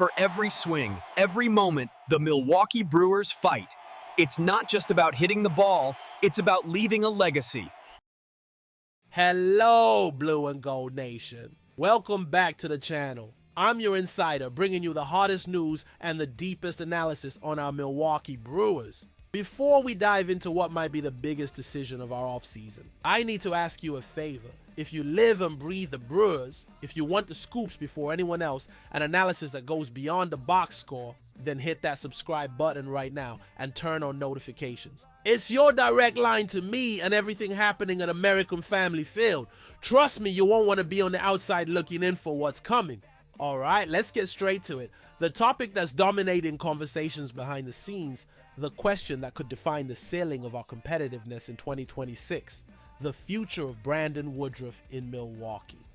For every swing, every moment, the Milwaukee Brewers fight. It's not just about hitting the ball, it's about leaving a legacy. Hello, Blue and Gold Nation. Welcome back to the channel. I'm your insider, bringing you the hottest news and the deepest analysis on our Milwaukee Brewers. Before we dive into what might be the biggest decision of our offseason, I need to ask you a favor. If you live and breathe the Brewers, if you want the scoops before anyone else, an analysis that goes beyond the box score, then hit that subscribe button right now and turn on notifications. It's your direct line to me and everything happening at American Family Field. Trust me, you won't want to be on the outside looking in for what's coming. Alright, let's get straight to it. The topic that's dominating conversations behind the scenes, the question that could define the ceiling of our competitiveness in 2026, the future of Brandon Woodruff in Milwaukee.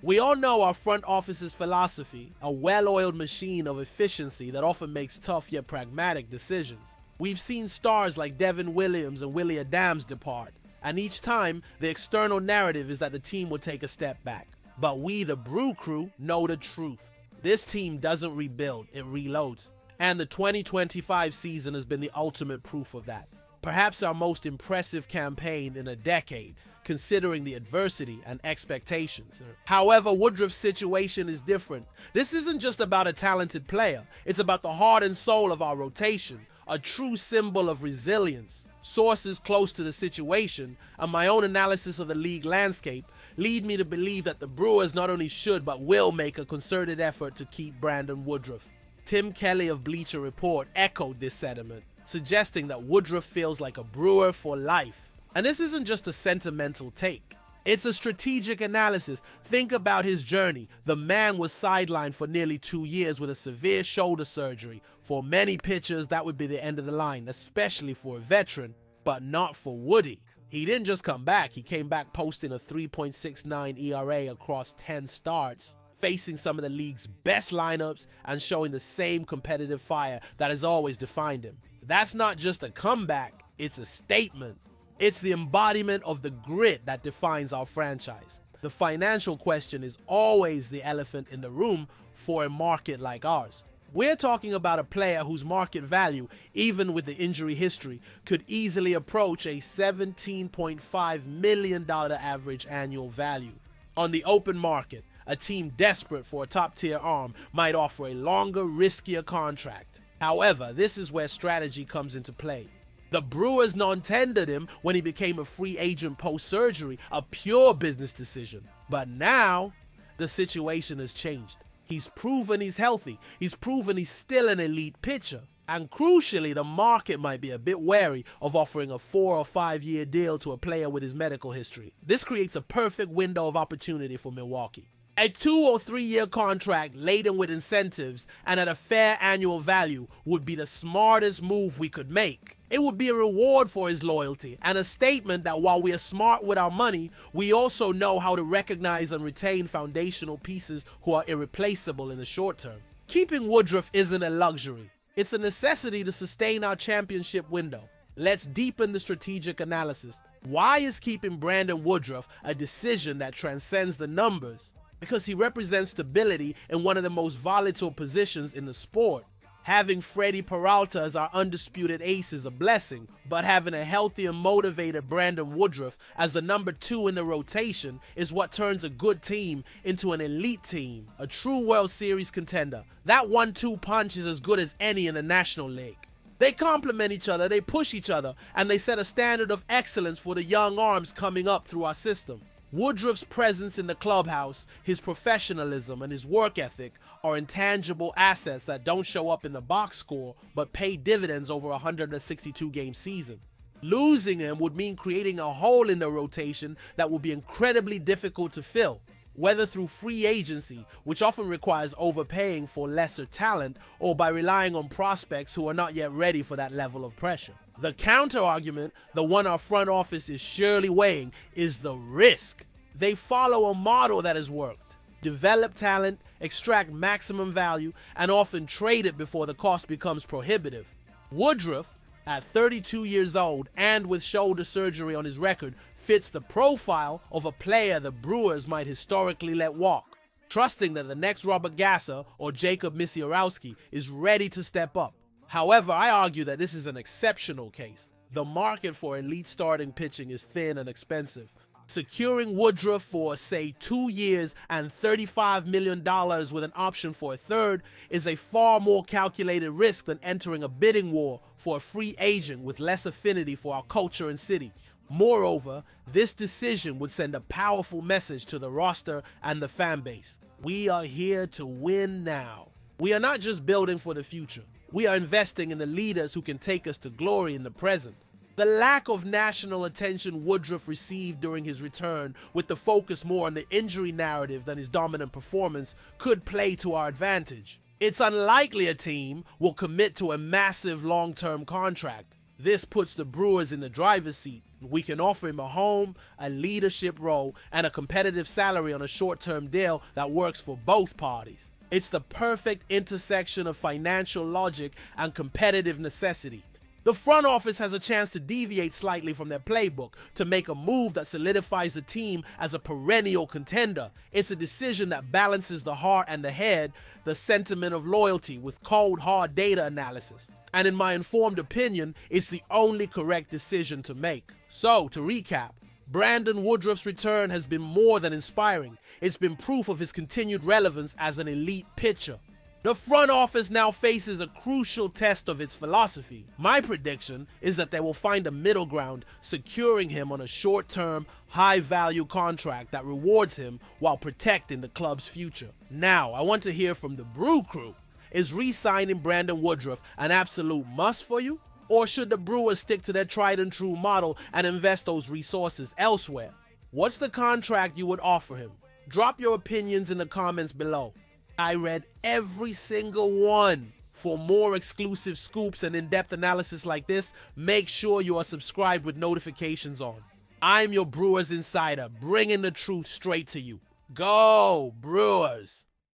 We all know our front office's philosophy, a well-oiled machine of efficiency that often makes tough yet pragmatic decisions. We've seen stars like Devin Williams and Willie Adams depart, and each time the external narrative is that the team will take a step back. But we, the Brew Crew, know the truth. This team doesn't rebuild, it reloads. And the 2025 season has been the ultimate proof of that. Perhaps our most impressive campaign in a decade, considering the adversity and expectations. However, Woodruff's situation is different. This isn't just about a talented player, it's about the heart and soul of our rotation, a true symbol of resilience. Sources close to the situation and my own analysis of the league landscape lead me to believe that the Brewers not only should but will make a concerted effort to keep Brandon Woodruff. Tim Kelly of Bleacher Report echoed this sentiment, suggesting that Woodruff feels like a Brewer for life. And this isn't just a sentimental take. It's a strategic analysis. Think about his journey. The man was sidelined for nearly 2 years with a severe shoulder surgery. For many pitchers, that would be the end of the line, especially for a veteran, but not for Woody. He didn't just come back, he came back posting a 3.69 ERA across 10 starts, facing some of the league's best lineups and showing the same competitive fire that has always defined him. That's not just a comeback, it's a statement. It's the embodiment of the grit that defines our franchise. The financial question is always the elephant in the room for a market like ours. We're talking about a player whose market value, even with the injury history, could easily approach a $17.5 million average annual value. On the open market, a team desperate for a top-tier arm might offer a longer, riskier contract. However, this is where strategy comes into play. The Brewers non-tendered him when he became a free agent post-surgery, a pure business decision. But now, the situation has changed. He's proven he's healthy. He's proven he's still an elite pitcher. And crucially, the market might be a bit wary of offering a 4 or 5 year deal to a player with his medical history. This creates a perfect window of opportunity for Milwaukee. A 2 or 3 year contract laden with incentives and at a fair annual value would be the smartest move we could make. It would be a reward for his loyalty and a statement that while we are smart with our money, we also know how to recognize and retain foundational pieces who are irreplaceable in the short term. Keeping Woodruff isn't a luxury. It's a necessity to sustain our championship window. Let's deepen the strategic analysis. Why is keeping Brandon Woodruff a decision that transcends the numbers? Because he represents stability in one of the most volatile positions in the sport. Having Freddie Peralta as our undisputed ace is a blessing, but having a healthy and motivated Brandon Woodruff as the number 2 in the rotation is what turns a good team into an elite team, a true World Series contender. That 1-2 punch is as good as any in the National League. They complement each other, they push each other, and they set a standard of excellence for the young arms coming up through our system. Woodruff's presence in the clubhouse, his professionalism, and his work ethic are intangible assets that don't show up in the box score but pay dividends over a 162-game season. Losing him would mean creating a hole in the rotation that would be incredibly difficult to fill, whether through free agency, which often requires overpaying for lesser talent, or by relying on prospects who are not yet ready for that level of pressure. The counter-argument, the one our front office is surely weighing, is the risk. They follow a model that has worked. Develop talent, extract maximum value, and often trade it before the cost becomes prohibitive. Woodruff, at 32 years old and with shoulder surgery on his record, fits the profile of a player the Brewers might historically let walk. trusting that the next Robert Gasser or Jacob Misiorowski is ready to step up. However, I argue that this is an exceptional case. The market for elite starting pitching is thin and expensive. Securing Woodruff for, say, 2 years and $35 million with an option for a third is a far more calculated risk than entering a bidding war for a free agent with less affinity for our culture and city. Moreover, this decision would send a powerful message to the roster and the fan base. We are here to win now. We are not just building for the future. We are investing in the leaders who can take us to glory in the present. The lack of national attention Woodruff received during his return, with the focus more on the injury narrative than his dominant performance, could play to our advantage. It's unlikely a team will commit to a massive long-term contract. This puts the Brewers in the driver's seat. We can offer him a home, a leadership role, and a competitive salary on a short-term deal that works for both parties. It's the perfect intersection of financial logic and competitive necessity. The front office has a chance to deviate slightly from their playbook to make a move that solidifies the team as a perennial contender. It's a decision that balances the heart and the head, the sentiment of loyalty with cold, hard data analysis. And in my informed opinion, it's the only correct decision to make. So, to recap, Brandon Woodruff's return has been more than inspiring. It's been proof of his continued relevance as an elite pitcher. The front office now faces a crucial test of its philosophy. My prediction is that they will find a middle ground, securing him on a short-term, high-value contract that rewards him while protecting the club's future. Now, I want to hear from the Brew Crew. Is re-signing Brandon Woodruff an absolute must for you? Or should the Brewers stick to their tried-and-true model and invest those resources elsewhere? What's the contract you would offer him? Drop your opinions in the comments below. I read every single one. For more exclusive scoops and in-depth analysis like this, make sure you are subscribed with notifications on. I'm your Brewers Insider, bringing the truth straight to you. Go, Brewers!